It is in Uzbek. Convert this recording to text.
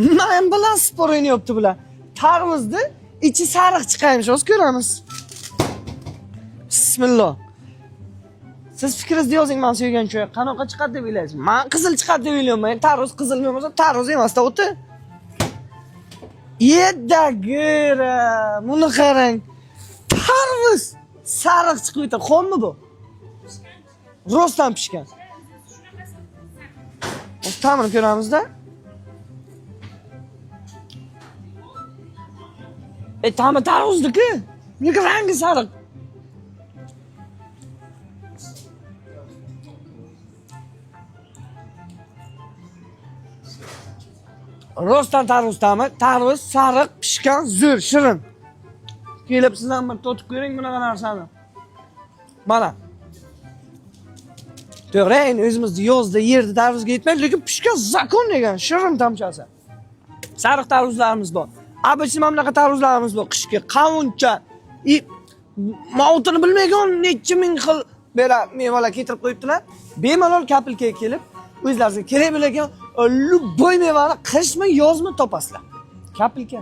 Men bilan spor o'ynayapti bular. Tarvuzni ichi sariq chiqaymish, o'z ko'ramiz. Bismillah. Siz fikringizni yozing, men sevgan choy qanaqa chiqadi deb o'ylaysiz? Men qizil chiqadi deb o'ylayman. Tarvuz qizil bo'lmasa, tarvuz emas-da o'ti. Yedagira, buni qarang. Tarvuz sariq chiqib o'tadi. Xommi bu? Rostdan pishgan. O'z ta'mini ko'ramiz-da. Ta'mi tarvuzniki. Nega rangi sariq? Rostdan tarvuz ta'mi, tarvuz sariq, pishgan, zo'r, shirin. Kelib sizdan bir totib ko'ring bunaqa narsani. Mana. To'g'ri, endi o'zimizda yozda yerda tarvuzga yetmaydi, lekin pishgan zakon degan shirin tamchasi. Sariq tarvuzlarimiz bor. Obычный mana bunaqa tarvuzlarimiz bor. Qishki qavuncha, mavtini bilmagan necha ming xil bera mevalar keltirib qo'yibdilar. Bemalol kapilkaga kelib, o'zlaringizga kerak bo'lgan любой mevani qishmi, yozmi topasizlar. Kapilka